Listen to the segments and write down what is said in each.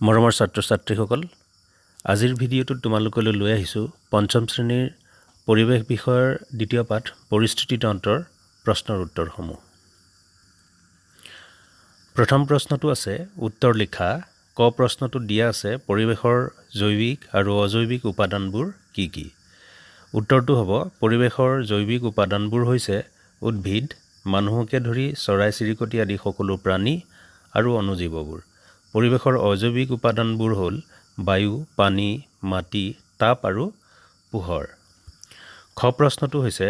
মৰমৰ ছাত্ৰ-ছাত্ৰীসকল, আজিৰ ভিডিঅ'টোত তোমালোকলৈ লৈ আহিছোঁ পঞ্চম শ্ৰেণীৰ পৰিৱেশ বিষয়ৰ দ্বিতীয় পাঠ পৰিস্থিতিতন্ত্ৰৰ প্ৰশ্নৰ উত্তৰসমূহ। প্ৰথম প্ৰশ্নটো আছে উত্তৰ লিখা। ক প্ৰশ্নটোত দিয়া আছে পৰিৱেশৰ জৈৱিক আৰু অজৈৱিক উপাদানবোৰ কি কি? উত্তৰটো হ'ব পৰিৱেশৰ জৈৱিক উপাদানবোৰ হৈছে উদ্ভিদ, মানুহকে ধৰি চৰাই-চিৰিকটি আদি সকলো প্ৰাণী আৰু অণুজীৱবোৰ। পৰিৱেশৰ অজৈৱিক উপাদানবোৰ হ'ল বায়ু, পানী, মাটি, তাপ আৰু পোহৰ। খ প্ৰশ্নটো হৈছে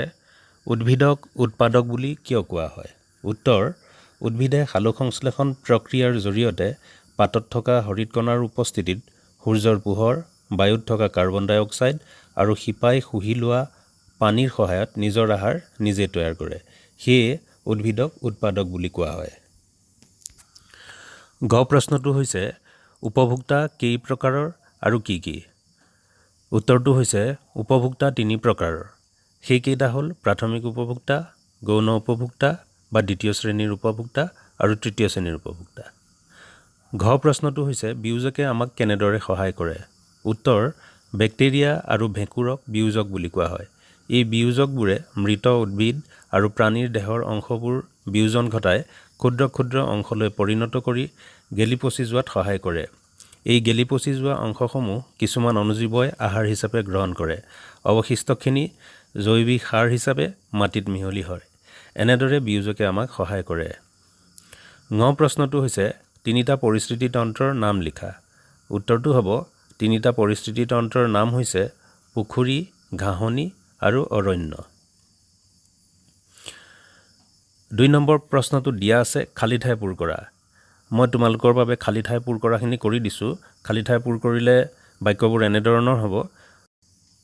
উদ্ভিদক উৎপাদক বুলি কিয় কোৱা হয়? উত্তৰ, উদ্ভিদে সালোকসংশ্লেষণ প্ৰক্ৰিয়াৰ জৰিয়তে পাতত থকা হৰিতকণাৰ উপস্থিতিত সূৰ্যৰ পোহৰ, বায়ুত থকা কাৰ্বন ডাই অক্সাইড আৰু শিপাই শুহি লোৱা পানীৰ সহায়ত নিজৰ আহাৰ নিজে তৈয়াৰ কৰে। সেয়ে উদ্ভিদক উৎপাদক বুলি কোৱা হয়। গ প্ৰশ্নটো হৈছে উপভোক্তা কেই প্ৰকাৰৰ আৰু কি কি? উত্তৰটো হৈছে উপভোক্তা তিনি প্ৰকাৰৰ। সেইকেইটা হ'ল প্ৰাথমিক উপভোক্তা, গৌণ উপভোক্তা বা দ্বিতীয় শ্ৰেণীৰ উপভোক্তা আৰু তৃতীয় শ্ৰেণীৰ উপভোক্তা। ঘ প্ৰশ্নটো হৈছে বিয়োজকে আমাক কেনেদৰে সহায় কৰে? উত্তৰ, বেক্টেৰিয়া আৰু ভেঁকুৰক বিয়োজক বুলি কোৱা হয়। এই বিয়োজকবোৰে মৃত উদ্ভিদ আৰু প্ৰাণীৰ দেহৰ অংশবোৰ বিয়োজন ঘটাই ক্ষুদ্ৰ ক্ষুদ্ৰ অংশলৈ পৰিণত কৰি গেলি পচি যোৱাত সহায় কৰে। এই গেলি পচি যোৱা অংশসমূহ কিছুমান অণুজীৱই আহাৰ হিচাপে গ্ৰহণ কৰে। অৱশিষ্টখিনি জৈৱিক সাৰ হিচাপে মাটিত মিহলি হয়। এনেদৰে বিয়োজকে আমাক সহায় কৰে। ঙ প্ৰশ্নটো হৈছে তিনিটা পৰিস্থিতি তন্ত্ৰৰ নাম লিখা। উত্তৰটো হ'ব তিনিটা পৰিস্থিতি তন্ত্ৰৰ নাম হৈছে পুখুৰী, ঘাঁহনি আৰু অৰণ্য। ২ নম্বৰ প্ৰশ্নটো দিয়া আছে খালী ঠাই পূৰ কৰা। মই তোমালোকৰ বাবে খালী ঠাই পূৰ কৰাখিনি কৰি দিছোঁ। খালী ঠাই পূৰ কৰিলে বাক্যবোৰ এনেধৰণৰ হ'ব।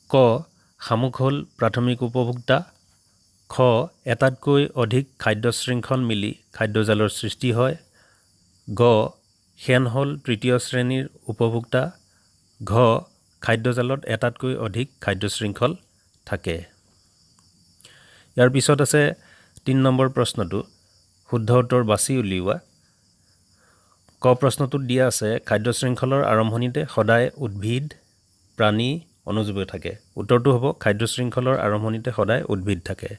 ক শামুক হ'ল প্ৰাথমিক উপভোক্তা। খ এটাতকৈ অধিক খাদ্য শৃংখল মিলি খাদ্যজালৰ সৃষ্টি হয়। গ শেন হ'ল তৃতীয় শ্ৰেণীৰ উপভোক্তা। ঘ খাদ্যজালত এটাতকৈ অধিক খাদ্য শৃংখল থাকে। ইয়াৰ পিছত আছে ৩ নম্বৰ প্ৰশ্নটো শুদ্ধ উত্তৰ বাছি উলিওৱা। ক প্ৰশ্নটোত দিয়া আছে খাদ্য শৃংখলৰ আৰম্ভণিতে সদায় উদ্ভিদ, প্ৰাণী, অণুজীৱ থাকে। উত্তৰটো হ'ব খাদ্য শৃংখলৰ আৰম্ভণিতে সদায় উদ্ভিদ থাকে।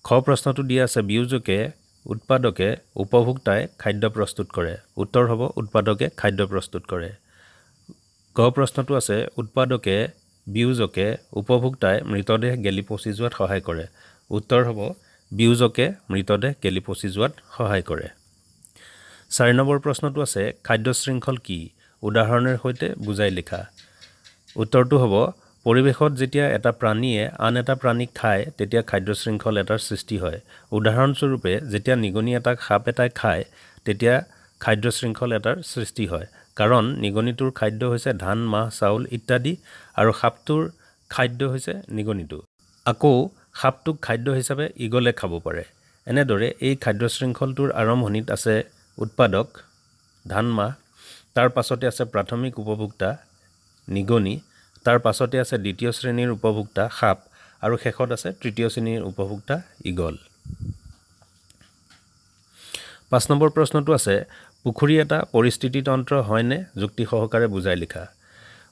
খ প্ৰশ্নটো দিয়া আছে বিয়োজকে, উৎপাদকে, উপভোক্তাই খাদ্য প্ৰস্তুত কৰে। উত্তৰ হ'ব উৎপাদকে খাদ্য প্ৰস্তুত কৰে। গ প্ৰশ্নটো আছে উৎপাদকে, বিয়োজকে, উপভোক্তাই মৃতদেহ গেলি পচি যোৱাত সহায় কৰে। উত্তৰ হ'ব বিয়োজকে মৃতদেহ গেলি পচি যোৱাত সহায় কৰে। ৪ নম্বৰ প্ৰশ্নটো আছে খাদ্য শৃংখল কি? উদাহৰণৰ সৈতে বুজাই লিখা। উত্তৰটো হ'ব পৰিৱেশত যেতিয়া এটা প্ৰাণীয়ে আন এটা প্ৰাণীক খায় তেতিয়া খাদ্য শৃংখল এটাৰ সৃষ্টি হয়। উদাহৰণস্বৰূপে যেতিয়া নিগনি এটাক সাপ এটাই খায় তেতিয়া খাদ্য শৃংখল এটাৰ সৃষ্টি হয়। কাৰণ নিগনিটোৰ খাদ্য হৈছে ধান, মাহ, চাউল ইত্যাদি আৰু সাপটোৰ খাদ্য হৈছে নিগনিটো। আকৌ সাপটোক খাদ্য হিচাপে ঈগলে খাব পাৰে। এনেদৰে এই খাদ্য শৃংখলটোৰ আৰম্ভণিত আছে উৎপাদক ধান, মাহ, তাৰ পাছতে আছে প্ৰাথমিক উপভোক্তা নিগনি, তাৰ পাছতে আছে দ্বিতীয় শ্ৰেণীৰ উপভোক্তা সাপ আৰু শেষত আছে তৃতীয় শ্ৰেণীৰ উপভোক্তা ঈগল। ৫ নম্বৰ প্ৰশ্নটো আছে পুখুৰী এটা পৰিস্থিতি তন্ত্ৰ হয়নে? যুক্তি সহকাৰে বুজাই লিখা।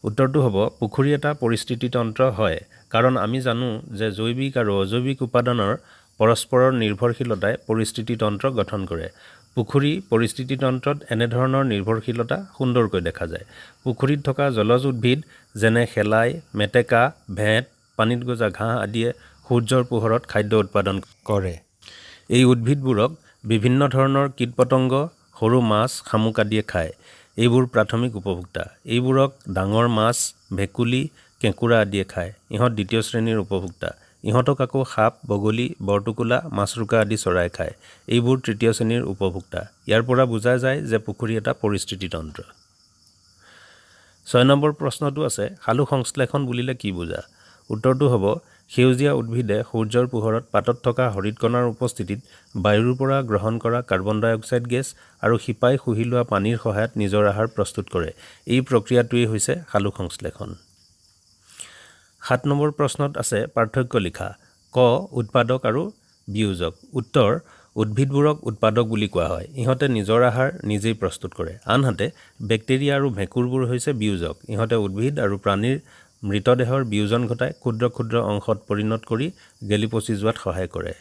উত্তৰটো হ'ব পুখুৰী এটা পৰিস্থিতি তন্ত্ৰ হয় কাৰণ আমি জানো যে জৈৱিক আৰু অজৈৱিক উপাদানৰ পৰস্পৰৰ নিৰ্ভৰশীলতাই পৰিস্থিতি তন্ত্ৰ গঠন কৰে। পুখুৰী পৰিস্থিতি তন্ত্ৰত এনেধৰণৰ নিৰ্ভৰশীলতা সুন্দৰকৈ দেখা যায়। পুখুৰীত থকা জলজ উদ্ভিদ যেনে শেলাই, মেটেকা, ভেঁট, পানীত গজা ঘাঁহ আদিয়ে সূৰ্যৰ পোহৰত খাদ্য উৎপাদন কৰে। এই উদ্ভিদবোৰক বিভিন্ন ধৰণৰ কীট-পতংগ, সৰু মাছ, শামুক আদিয়ে খায়। এইবোৰ প্ৰাথমিক উপভোক্তা। এইবোৰক ডাঙৰ মাছ, ভেকুলী, কেঁকুৰা আদিয়ে খায়। ইহঁত দ্বিতীয় শ্ৰেণীৰ উপভোক্তা। ইহঁতক আকৌ সাপ, বগলী, বৰটোকোলা, মাছৰোকা আদি চৰাই খায়। এইবোৰ তৃতীয় শ্ৰেণীৰ উপভোক্তা। ইয়াৰ পৰা বুজা যায় যে পুখুৰী এটা পৰিস্থিতি তন্ত্ৰ। ৬ নম্বৰ প্ৰশ্নটো আছে সালোকসংশ্লেষণ বুলিলে কি বুজা? উত্তৰটো হ'ব সেউজীয়া উদ্ভিদে সূৰ্যৰ পোহৰত পাতত থকা হৰিতকণাৰ উপস্থিতিত বায়ুৰ পৰা গ্ৰহণ কৰা কাৰ্বন ডাই অক্সাইড গেছ আৰু শিপাই শুহি লোৱা পানীৰ সহায়ত নিজৰ আহাৰ প্ৰস্তুত কৰে। এই প্ৰক্ৰিয়াটোৱেই হৈছে সালোকসংশ্লেষণ। ৭ নম্বৰ প্ৰশ্নত আছে পাৰ্থক্য লিখা। ক উৎপাদক আৰু বিয়োজক। উত্তৰ উদ্ভিদবোৰক উৎপাদক বুলি কোৱা হয়। ইহঁতে নিজৰ আহাৰ নিজেই প্ৰস্তুত কৰে। আনহাতে বেক্টেৰিয়া আৰু ভেঁকুৰবোৰ হৈছে বিয়োজক। ইহঁতে উদ্ভিদ আৰু প্ৰাণীৰ মৃতদেহৰ বিয়োজন ঘটাই ক্ষুদ্ৰ ক্ষুদ্ৰ অংশত পৰিণত কৰি গেলি পচি যোৱাত সহায় কৰে।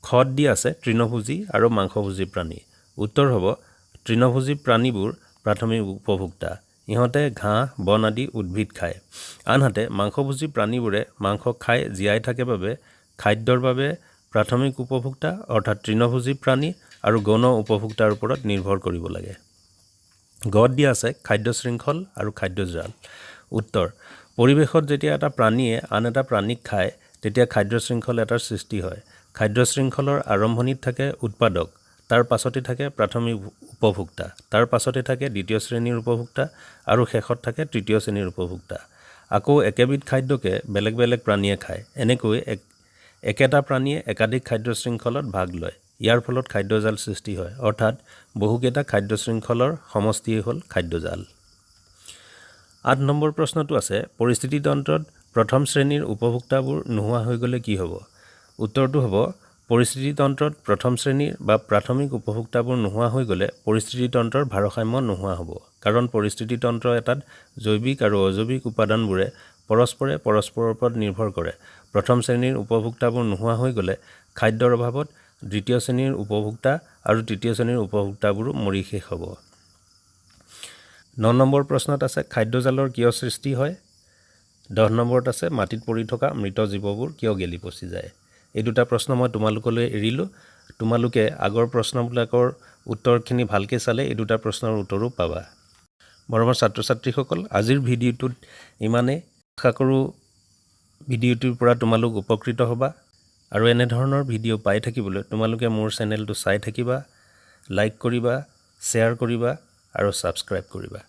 খত দি আছে তৃণভোজী আৰু মাংসভোজী প্ৰাণী। উত্তৰ হ'ব তৃণভোজী প্ৰাণীবোৰ প্ৰাথমিক উপভোক্তা। ইহঁতে ঘাঁহ বন আদি উদ্ভিদ খায়। আনহাতে মাংসভোজী প্ৰাণীবোৰে মাংস খাই জীয়াই থাকে বাবে খাদ্যৰ বাবে প্ৰাথমিক উপভোক্তা অৰ্থাৎ তৃণভোজী প্ৰাণী আৰু গৌণ উপভোক্তাৰ ওপৰত নিৰ্ভৰ কৰিব লাগে। গত দিয়া আছে খাদ্য শৃংখল আৰু খাদ্যজাল। উত্তৰ পৰিৱেশত যেতিয়া এটা প্ৰাণীয়ে আন এটা প্ৰাণীক খায় তেতিয়া খাদ্য শৃংখল এটাৰ সৃষ্টি হয়। খাদ্য শৃংখলৰ আৰম্ভণিত থাকে উৎপাদক, তাৰ পাছতে থাকে প্ৰাথমিক উপভোক্তা, তাৰ পাছতে থাকে দ্বিতীয় শ্ৰেণীৰ উপভোক্তা আৰু শেষত থাকে তৃতীয় শ্ৰেণীৰ উপভোক্তা। আকৌ একেবিধ খাদ্যকে বেলেগ বেলেগ প্ৰাণীয়ে খায়। এনেকৈ একেটা প্ৰাণীয়ে একাধিক খাদ্য শৃংখলত ভাগ লয়। ইয়াৰ ফলত খাদ্যজাল সৃষ্টি হয়, অৰ্থাৎ বহুকেইটা খাদ্য শৃংখলৰ সমষ্টিয়ে হ'ল খাদ্যজাল। 8 নম্বৰ প্ৰশ্নটো আছে পৰিস্থিতিতন্ত্ৰত প্ৰথম শ্ৰেণীৰ উপভোক্তাবোৰ নোহোৱা হৈ গ'লে কি হ'ব? উত্তৰটো হ'ব পৰিস্থিতিতন্ত্ৰত প্ৰথম শ্ৰেণীৰ বা প্ৰাথমিক উপভোক্তাবোৰ নোহোৱা হৈ গ'লে পৰিস্থিতিতন্ত্ৰৰ ভাৰসাম্য নোহোৱা হ'ব। কাৰণ পৰিস্থিতিতন্ত্ৰ এটাত জৈৱিক আৰু অজৈৱিক উপাদানবোৰে পৰস্পৰে পৰস্পৰৰ ওপৰত নিৰ্ভৰ কৰে। প্ৰথম শ্ৰেণীৰ উপভোক্তাবোৰ নোহোৱা হৈ গ'লে খাদ্যৰ অভাৱত দ্বিতীয় শ্ৰেণীৰ উপভোক্তা আৰু তৃতীয় শ্ৰেণীৰ উপভোক্তাবোৰো মৰি শেষ হ'ব। 9 নম্বৰ প্ৰশ্নত আছে খাদ্যজালৰ কিয় সৃষ্টি হয়? 10 নম্বৰত আছে মাটিত পৰি থকা মৃত জীৱবোৰ কিয় গেলি পচি যায়? এই দুটা প্ৰশ্ন মই তোমালোকলৈ এৰিলোঁ। তোমালোকে আগৰ প্ৰশ্নবিলাকৰ উত্তৰখিনি ভালকৈ চালে এই দুটা প্ৰশ্নৰ উত্তৰো পাবা। মৰমৰ ছাত্ৰ ছাত্ৰীসকল, আজিৰ ভিডিঅ'টোত ইমানেই। আশা কৰোঁ ভিডিঅ'টোৰ পৰা তোমালোক উপকৃত হ'বা আৰু এনেধৰণৰ ভিডিঅ' পাই থাকিবলৈ তোমালোকে মোৰ চেনেলটো চাই থাকিবা, লাইক কৰিবা, শ্বেয়াৰ কৰিবা আৰু ছাবস্ক্ৰাইব কৰিবা।